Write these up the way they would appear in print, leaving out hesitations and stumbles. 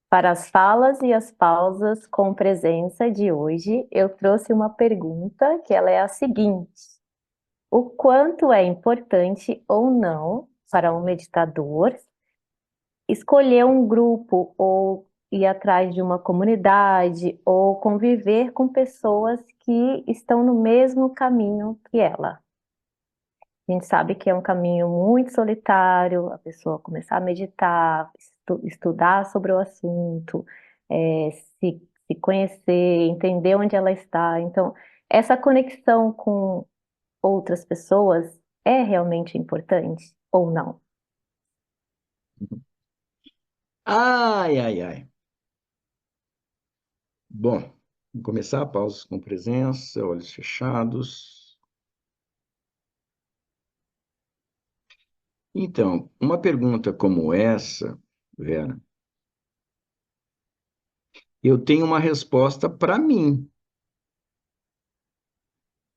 Para as falas e as pausas com presença de hoje, eu trouxe uma pergunta que ela é a seguinte: o quanto é importante ou não para um meditador escolher um grupo ou ir atrás de uma comunidade ou conviver com pessoas que estão no mesmo caminho que ela? A gente sabe que é um caminho muito solitário, a pessoa começar a meditar, estudar sobre o assunto, se conhecer, entender onde ela está. Então, essa conexão com outras pessoas é realmente importante ou não? Ai, ai, ai. Bom, vamos começar. Pausas com presença, olhos fechados. Então, uma pergunta como essa, Vera, eu tenho uma resposta para mim.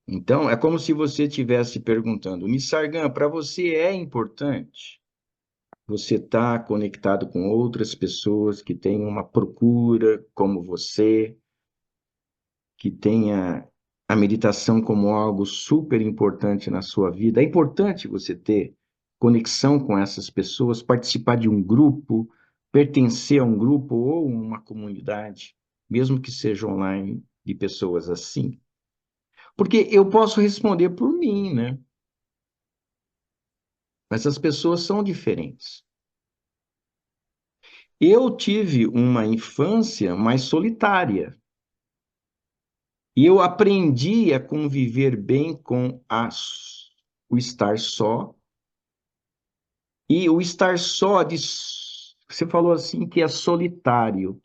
Então, é como se você estivesse perguntando, Nissargan, para você é importante você estar conectado com outras pessoas que têm uma procura como você, que tenha a meditação como algo super importante na sua vida. É importante você ter conexão com essas pessoas, participar de um grupo, pertencer a um grupo ou uma comunidade, mesmo que seja online, de pessoas assim. Porque eu posso responder por mim, né? Mas as pessoas são diferentes. Eu tive uma infância mais solitária e eu aprendi a conviver bem com o estar só. E o estar só, você falou assim que é solitário.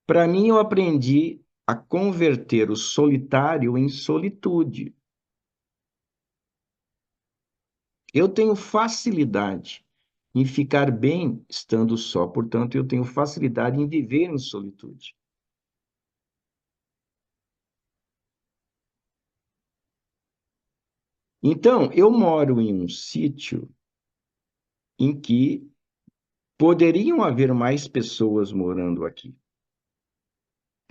Para mim, eu aprendi a converter o solitário em solitude. Eu tenho facilidade em ficar bem estando só, portanto, eu tenho facilidade em viver em solitude. Então, eu moro em um sítio em que poderiam haver mais pessoas morando aqui.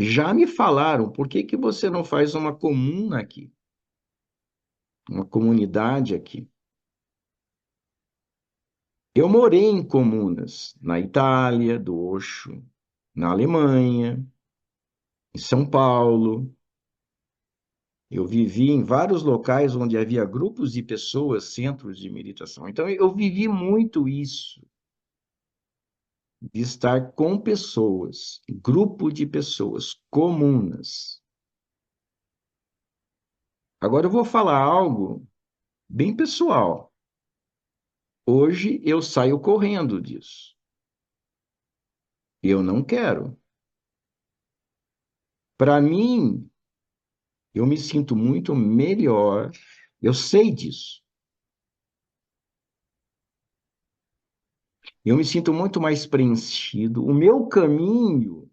Já me falaram, por que que você não faz uma comuna aqui? Uma comunidade aqui? Eu morei em comunas na Itália, do Osho, na Alemanha, em São Paulo. Eu vivi em vários locais onde havia grupos de pessoas, centros de meditação. Então, eu vivi muito isso, de estar com pessoas, grupo de pessoas, comunas. Agora, eu vou falar algo bem pessoal. Hoje, eu saio correndo disso. Eu não quero. Para mim, eu me sinto muito melhor. Eu sei disso. Eu me sinto muito mais preenchido. O meu caminho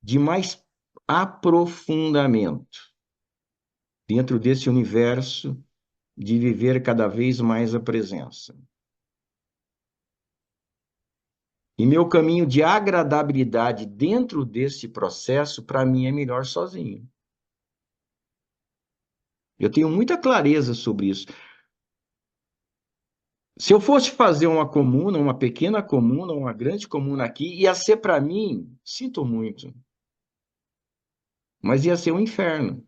de mais aprofundamento dentro desse universo de viver cada vez mais a presença. E meu caminho de agradabilidade dentro desse processo, para mim, é melhor sozinho. Eu tenho muita clareza sobre isso. Se eu fosse fazer uma comuna, uma pequena comuna, uma grande comuna aqui, ia ser para mim, sinto muito, mas ia ser um inferno.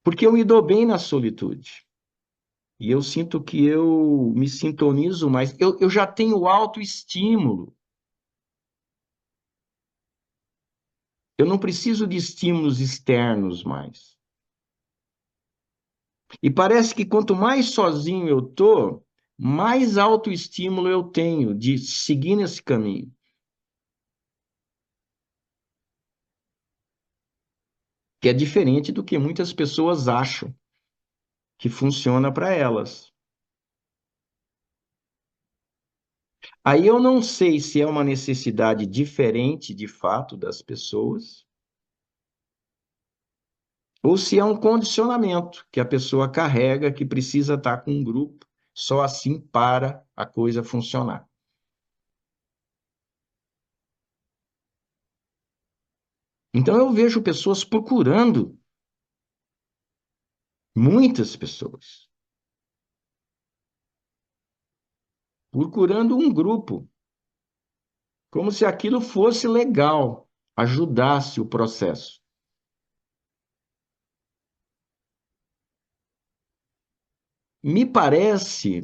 Porque eu me dou bem na solitude. E eu sinto que eu me sintonizo mais. Eu já tenho autoestímulo. Eu não preciso de estímulos externos mais. E parece que quanto mais sozinho eu tô, mais autoestímulo eu tenho de seguir nesse caminho. Que é diferente do que muitas pessoas acham que funciona para elas. Aí eu não sei se é uma necessidade diferente de fato das pessoas, ou se é um condicionamento que a pessoa carrega que precisa estar com um grupo. Só assim para a coisa funcionar. Então eu vejo pessoas procurando, muitas pessoas, procurando um grupo, como se aquilo fosse legal, ajudasse o processo. Me parece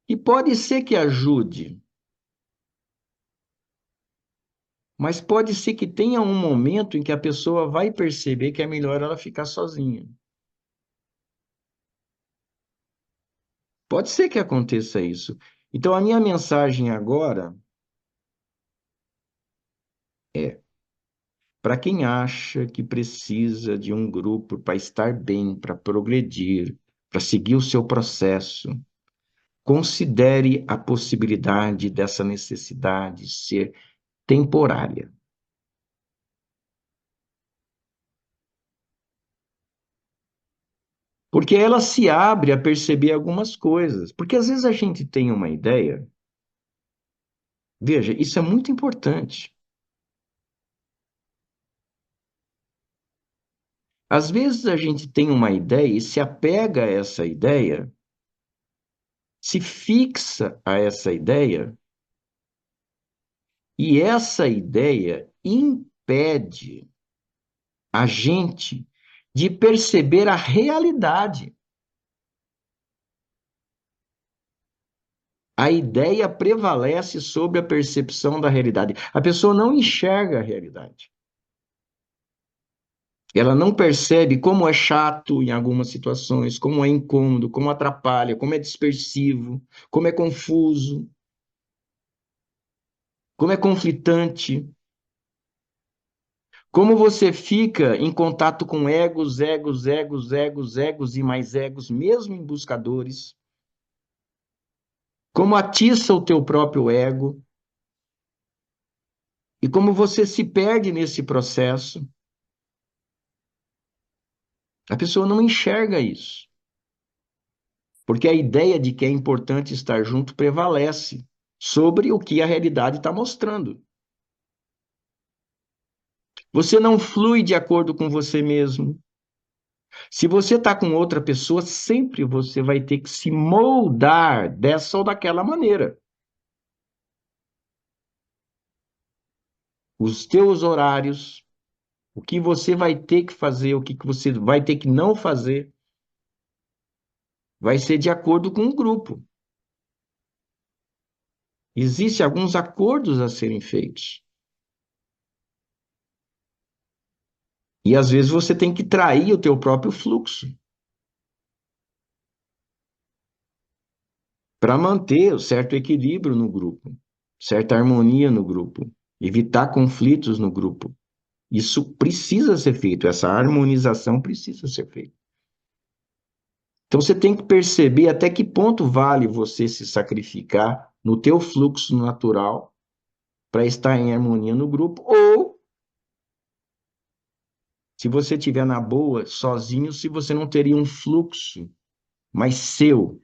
que pode ser que ajude, mas pode ser que tenha um momento em que a pessoa vai perceber que é melhor ela ficar sozinha. Pode ser que aconteça isso. Então, a minha mensagem agora é: para quem acha que precisa de um grupo para estar bem, para progredir, para seguir o seu processo, considere a possibilidade dessa necessidade ser temporária. Porque ela se abre a perceber algumas coisas. Porque às vezes a gente tem uma ideia. Veja, isso é muito importante. Às vezes a gente tem uma ideia e se apega a essa ideia, se fixa a essa ideia, e essa ideia impede a gente de perceber a realidade. A ideia prevalece sobre a percepção da realidade. A pessoa não enxerga a realidade. Ela não percebe como é chato em algumas situações, como é incômodo, como atrapalha, como é dispersivo, como é confuso, como é conflitante. Como você fica em contato com egos, egos, egos, egos, egos e mais egos, mesmo em buscadores. Como atiça o teu próprio ego. E como você se perde nesse processo. A pessoa não enxerga isso. Porque a ideia de que é importante estar junto prevalece sobre o que a realidade está mostrando. Você não flui de acordo com você mesmo. Se você está com outra pessoa, sempre você vai ter que se moldar dessa ou daquela maneira. Os teus horários, o que você vai ter que fazer, o que você vai ter que não fazer, vai ser de acordo com o grupo. Existem alguns acordos a serem feitos. E às vezes você tem que trair o teu próprio fluxo para manter o certo equilíbrio no grupo, certa harmonia no grupo, evitar conflitos no grupo. Isso precisa ser feito, essa harmonização precisa ser feita. Então você tem que perceber até que ponto vale você se sacrificar no teu fluxo natural para estar em harmonia no grupo, ou se você estiver na boa, sozinho, se você não teria um fluxo mais seu,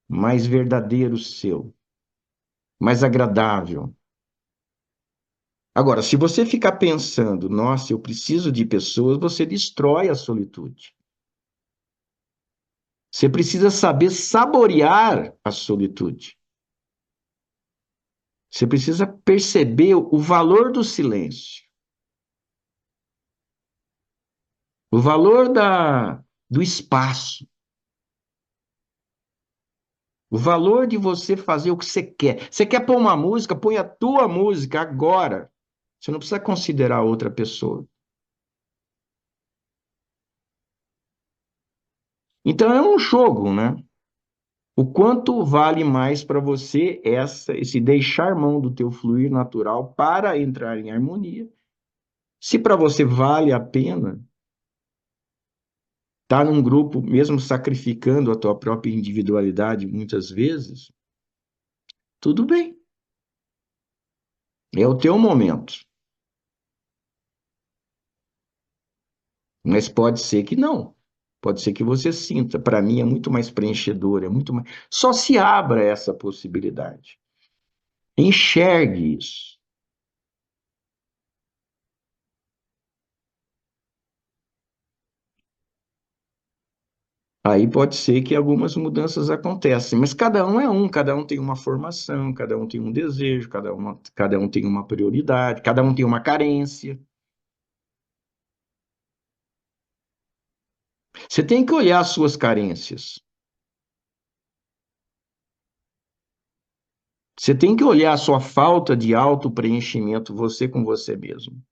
mais verdadeiro seu, mais agradável. Agora, se você ficar pensando, nossa, eu preciso de pessoas, você destrói a solitude. Você precisa saber saborear a solitude. Você precisa perceber o valor do silêncio, o valor do espaço, o valor de você fazer o que você quer. Você quer pôr uma música, põe a tua música agora. Você não precisa considerar outra pessoa. Então é um jogo, né? O quanto vale mais para você esse deixar mão do teu fluir natural para entrar em harmonia? Se para você vale a pena estar num grupo, mesmo sacrificando a tua própria individualidade muitas vezes, tudo bem. É o teu momento. Mas pode ser que não. Pode ser que você sinta, para mim é muito mais preenchedor, é muito mais. Só se abra essa possibilidade. Enxergue isso. Aí pode ser que algumas mudanças acontecem, mas cada um tem uma formação, cada um tem um desejo, cada um tem uma prioridade, cada um tem uma carência. Você tem que olhar as suas carências. Você tem que olhar a sua falta de autopreenchimento, você com você mesmo.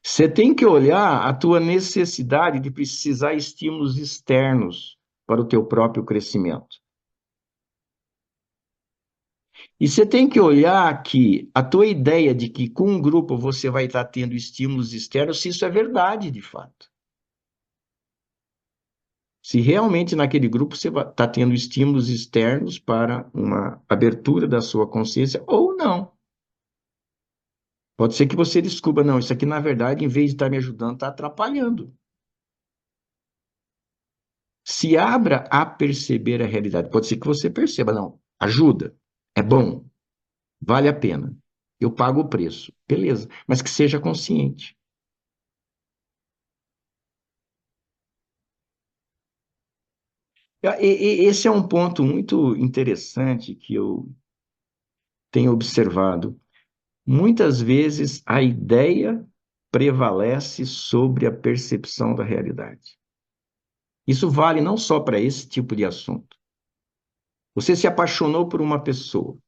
Você tem que olhar a tua necessidade de precisar estímulos externos para o teu próprio crescimento. E você tem que olhar que a tua ideia de que com um grupo você vai estar tendo estímulos externos, se isso é verdade de fato. Se realmente naquele grupo você está tendo estímulos externos para uma abertura da sua consciência ou não. Pode ser que você descubra, não, isso aqui na verdade, em vez de estar me ajudando, está atrapalhando. Se abra a perceber a realidade. Pode ser que você perceba, não, ajuda, é bom, vale a pena. Eu pago o preço. Beleza, mas que seja consciente. Esse é um ponto muito interessante que eu tenho observado. Muitas vezes a ideia prevalece sobre a percepção da realidade. Isso vale não só para esse tipo de assunto. Você se apaixonou por uma pessoa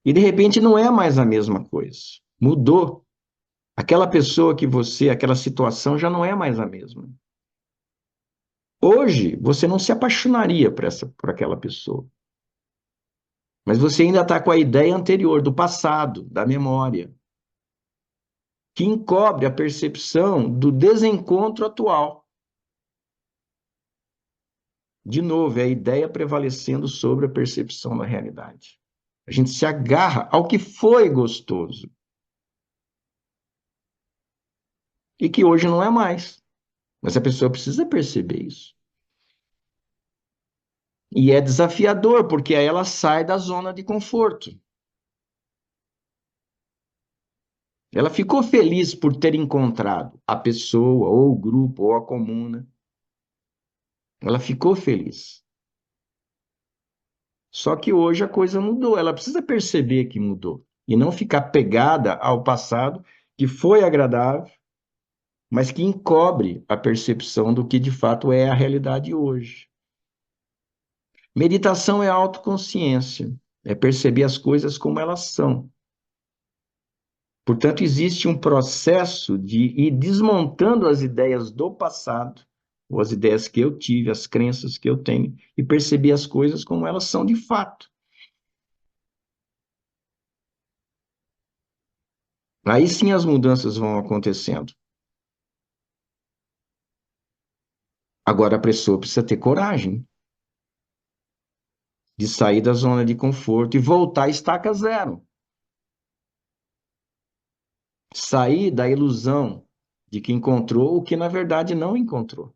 e de repente não é mais a mesma coisa. Mudou. Aquela pessoa que você, aquela situação já não é mais a mesma. Hoje, você não se apaixonaria por aquela pessoa. Mas você ainda está com a ideia anterior, do passado, da memória, que encobre a percepção do desencontro atual. De novo, é a ideia prevalecendo sobre a percepção da realidade. A gente se agarra ao que foi gostoso e que hoje não é mais. Mas a pessoa precisa perceber isso. E é desafiador, porque aí ela sai da zona de conforto. Ela ficou feliz por ter encontrado a pessoa, ou o grupo, ou a comuna. Ela ficou feliz. Só que hoje a coisa mudou. Ela precisa perceber que mudou. E não ficar pegada ao passado, que foi agradável, mas que encobre a percepção do que de fato é a realidade hoje. Meditação é autoconsciência, é perceber as coisas como elas são. Portanto, existe um processo de ir desmontando as ideias do passado, ou as ideias que eu tive, as crenças que eu tenho, e perceber as coisas como elas são de fato. Aí sim as mudanças vão acontecendo. Agora a pessoa precisa ter coragem de sair da zona de conforto e voltar à estaca zero. Sair da ilusão de que encontrou o que na verdade não encontrou.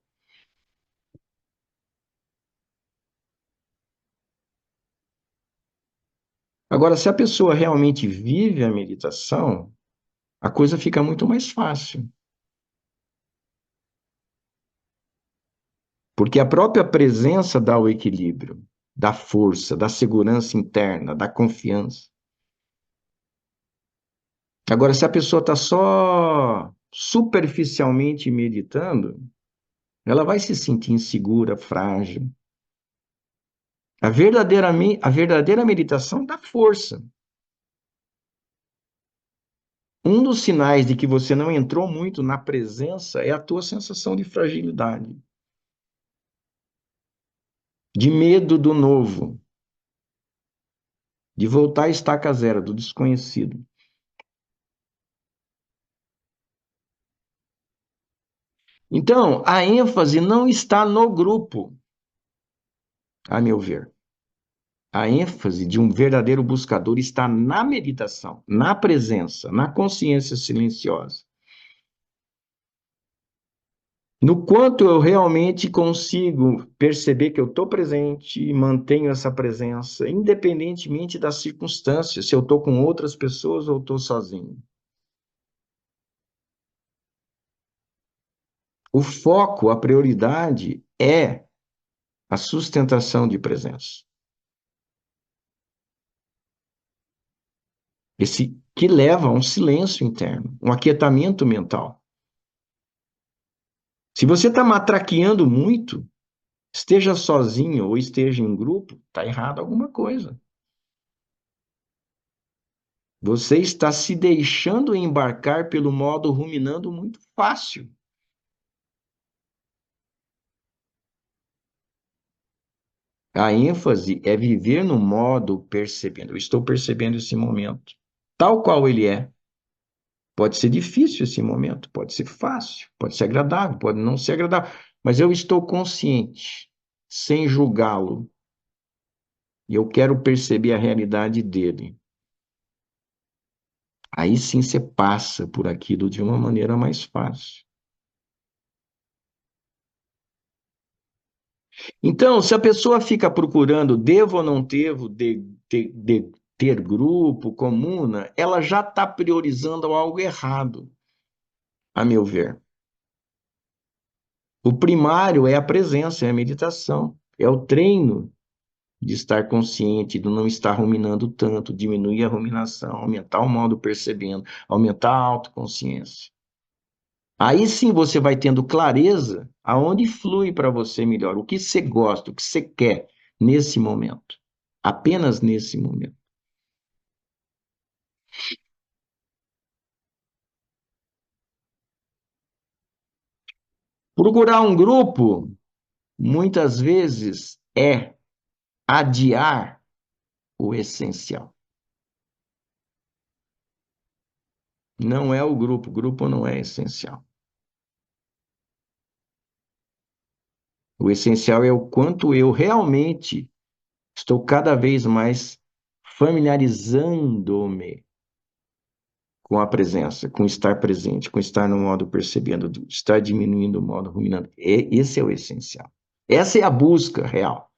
Agora, se a pessoa realmente vive a meditação, a coisa fica muito mais fácil. Porque a própria presença dá o equilíbrio, dá força, dá segurança interna, dá confiança. Agora, se a pessoa está só superficialmente meditando, ela vai se sentir insegura, frágil. A verdadeira meditação dá força. Um dos sinais de que você não entrou muito na presença é a tua sensação de fragilidade, de medo do novo, de voltar à estaca zero, do desconhecido. Então, a ênfase não está no grupo, a meu ver. A ênfase de um verdadeiro buscador está na meditação, na presença, na consciência silenciosa. No quanto eu realmente consigo perceber que eu estou presente e mantenho essa presença, independentemente das circunstâncias, se eu estou com outras pessoas ou estou sozinho. O foco, a prioridade é a sustentação de presença. Esse que leva a um silêncio interno, um aquietamento mental. Se você está matraqueando muito, esteja sozinho ou esteja em grupo, está errado alguma coisa. Você está se deixando embarcar pelo modo ruminando muito fácil. A ênfase é viver no modo percebendo. Eu estou percebendo esse momento, tal qual ele é. Pode ser difícil esse momento, pode ser fácil, pode ser agradável, pode não ser agradável, mas eu estou consciente, sem julgá-lo, e eu quero perceber a realidade dele. Aí sim você passa por aquilo de uma maneira mais fácil. Então, se a pessoa fica procurando, devo ou não devo ter grupo, comuna, ela já está priorizando algo errado, a meu ver. O primário é a presença, é a meditação, é o treino de estar consciente, de não estar ruminando tanto, diminuir a ruminação, aumentar o modo percebendo, aumentar a autoconsciência. Aí sim você vai tendo clareza aonde flui para você melhor, o que você gosta, o que você quer nesse momento. Apenas nesse momento. Procurar um grupo, muitas vezes, é adiar o essencial. Não é o grupo não é essencial. O essencial é o quanto eu realmente estou cada vez mais familiarizando-me com a presença, com estar presente, com estar no modo percebendo, estar diminuindo o modo ruminando. Esse é o essencial. Essa é a busca real.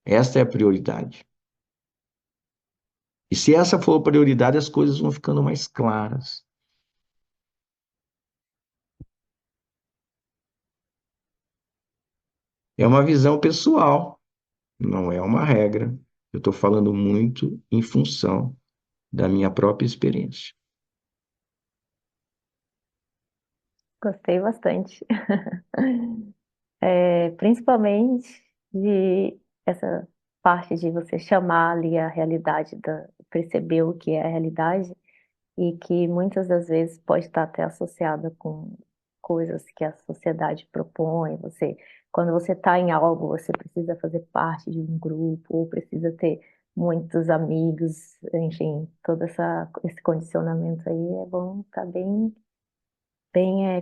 Esta é a prioridade. E se essa for a prioridade, as coisas vão ficando mais claras. É uma visão pessoal, não é uma regra. Eu estou falando muito em função da minha própria experiência. Gostei bastante. Principalmente de essa parte de você chamar ali a realidade, perceber o que é a realidade e que muitas das vezes pode estar até associada com coisas que a sociedade propõe. Quando você está em algo, você precisa fazer parte de um grupo ou precisa ter muitos amigos, enfim, esse condicionamento aí é bom estar bem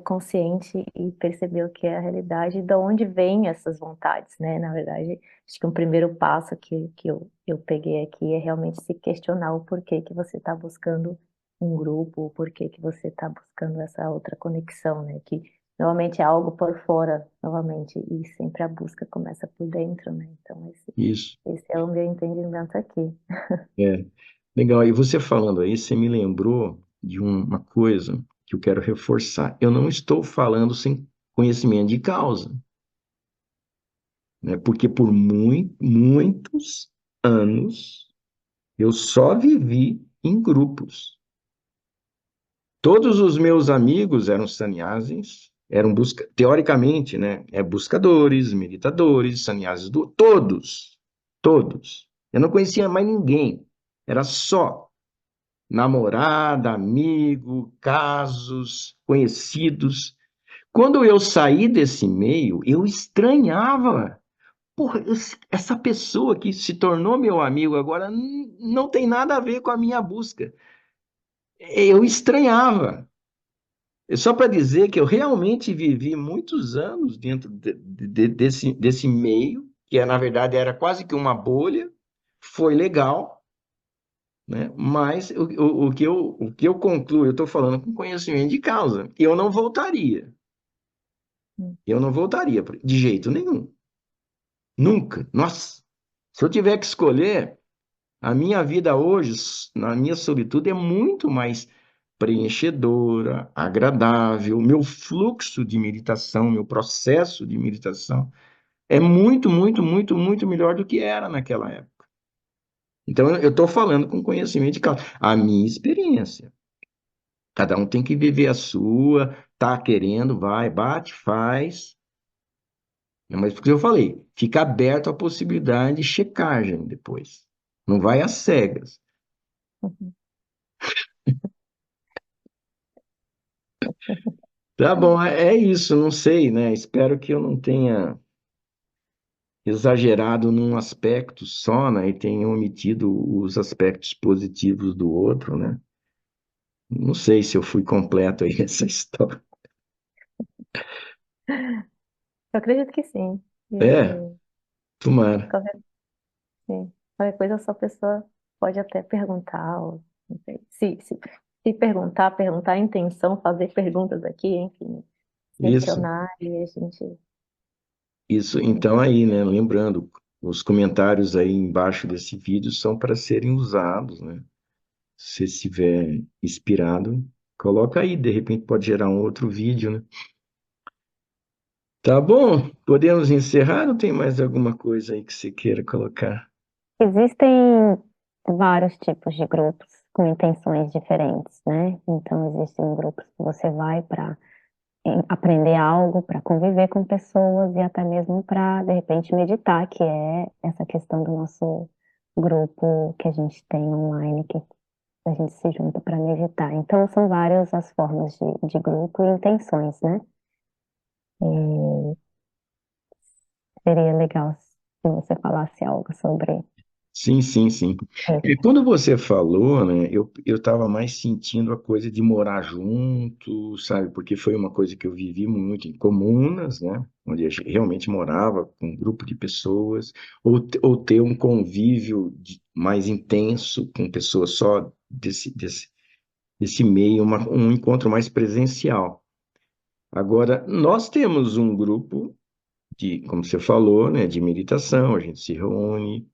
consciente e perceber o que é a realidade e de onde vêm essas vontades, né? Na verdade, acho que um primeiro passo que eu peguei aqui é realmente se questionar o porquê que você está buscando um grupo, o porquê que você está buscando essa outra conexão, né? Que normalmente é algo por fora, novamente, e sempre a busca começa por dentro, né? Então, Isso. esse é o meu entendimento aqui. É. Legal. E você falando aí, você me lembrou de uma coisa que eu quero reforçar. Eu não estou falando sem conhecimento de causa, né? Porque por muitos anos eu só vivi em grupos. Todos os meus amigos eram sannyasis, teoricamente, né? Buscadores, meditadores, sannyasis, todos. Eu não conhecia mais ninguém. Era só namorada, amigo, casos, conhecidos. Quando eu saí desse meio, eu estranhava. Porra, essa pessoa que se tornou meu amigo agora não tem nada a ver com a minha busca. Eu estranhava. Só para dizer que eu realmente vivi muitos anos dentro desse meio que na verdade era quase que uma bolha, foi legal, né? Mas o que eu concluo, eu estou falando com conhecimento de causa, eu não voltaria. Hum. Eu não voltaria, de jeito nenhum. Nunca. Nossa, se eu tiver que escolher, a minha vida hoje, na minha solitude, é muito mais preenchedora, agradável. Meu fluxo de meditação, meu processo de meditação é muito, muito, muito, muito melhor do que era naquela época. Então, eu estou falando com conhecimento de causa. A minha experiência. Cada um tem que viver a sua, tá querendo, vai, bate, faz. Mas porque eu falei, fica aberto a possibilidade de checagem depois. Não vai às cegas. Uhum. Tá bom, é isso, não sei, né? Espero que eu não tenha exagerado num aspecto só, né? E tenha omitido os aspectos positivos do outro, né? Não sei se eu fui completo aí essa história. Eu acredito que sim. É, E tomara. qualquer, sim, qualquer coisa só a pessoa pode até perguntar, ou, não sei, se perguntar, perguntar a intenção, fazer perguntas aqui, enfim, Isso, questionar e a gente. isso. Então aí, né? Lembrando, os comentários aí embaixo desse vídeo são para serem usados, né? Se estiver inspirado, coloca aí, de repente pode gerar um outro vídeo, né? Tá bom, podemos encerrar ou tem mais alguma coisa aí que você queira colocar? Existem vários tipos de grupos com intenções diferentes, né? Então, existem grupos que você vai para aprender algo, para conviver com pessoas e até mesmo para, de repente, meditar, que é essa questão do nosso grupo que a gente tem online, que a gente se junta para meditar. Então, são várias as formas de grupo e intenções, né? E seria legal se você falasse algo sobre Sim, sim, sim. E isso. quando você falou, né, eu estava mais sentindo a coisa de morar junto, sabe? Porque foi uma coisa que eu vivi muito em comunas, né? Onde a gente realmente morava com um grupo de pessoas, ou ter um convívio mais intenso com pessoas só desse meio, um encontro mais presencial. Agora, nós temos um grupo de, como você falou, né, de meditação, a gente se reúne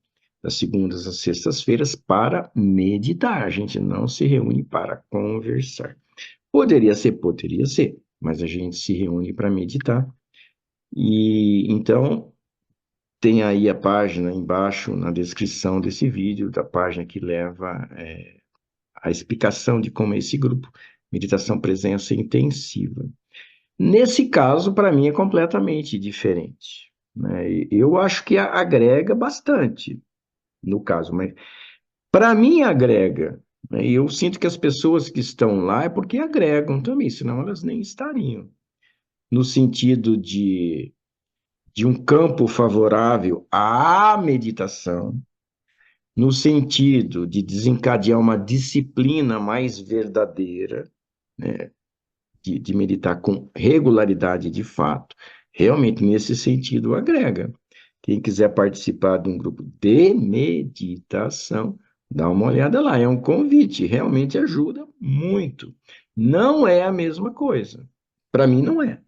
das segundas às sextas-feiras para meditar, a gente não se reúne para conversar. Poderia ser, mas a gente se reúne para meditar. E então tem aí a página embaixo na descrição desse vídeo, da página que leva a explicação de como é esse grupo, meditação presença intensiva. Nesse caso, para mim, é completamente diferente, né? Eu acho que agrega bastante, no caso, mas para mim agrega, né? E eu sinto que as pessoas que estão lá é porque agregam também, senão elas nem estariam. No sentido de um campo favorável à meditação, no sentido de desencadear uma disciplina mais verdadeira, né? De meditar com regularidade de fato, realmente nesse sentido agrega. Quem quiser participar de um grupo de meditação, dá uma olhada lá. É um convite, realmente ajuda muito. Não é a mesma coisa. Para mim, não é,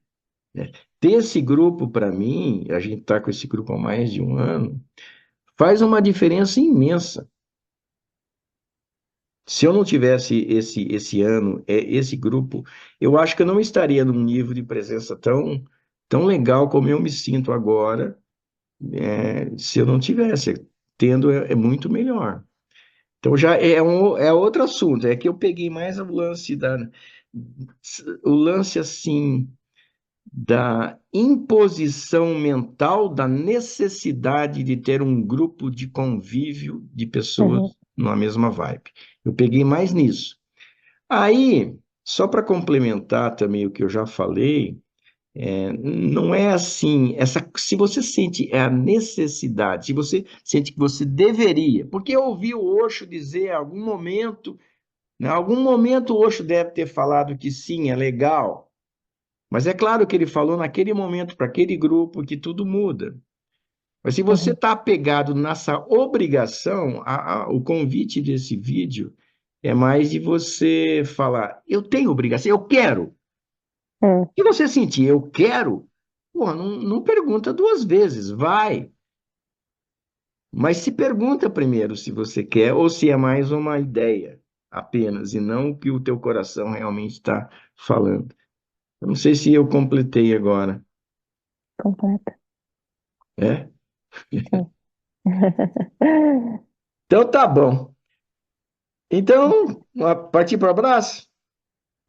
né? Ter esse grupo, para mim, a gente está com esse grupo há mais de um ano, faz uma diferença imensa. Se eu não tivesse esse ano, esse grupo, eu acho que eu não estaria num nível de presença tão legal como eu me sinto agora, se eu não tivesse. Tendo é muito melhor. Então já é outro assunto, é que eu peguei mais o lance assim da imposição mental da necessidade de ter um grupo de convívio de pessoas Uhum. numa mesma vibe. Eu peguei mais nisso. Aí, só para complementar também o que eu já falei, não é assim, se você sente a necessidade, se você sente que você deveria, porque eu ouvi o Osho dizer em algum momento o Osho deve ter falado que sim, é legal, mas é claro que ele falou naquele momento para aquele grupo que tudo muda. Mas se você Uhum. está apegado nessa obrigação, o convite desse vídeo é mais de você falar, eu tenho obrigação, eu quero. Hum, Se você sentir, eu quero, pô, não pergunta duas vezes, vai. Mas se pergunta primeiro se você quer ou se é mais uma ideia apenas, e não o que o teu coração realmente está falando. Eu não sei se eu completei agora, completa, né? sim. Então tá bom. Então, partir para o abraço?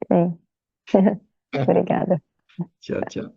Sim. Obrigada. Tchau, tchau.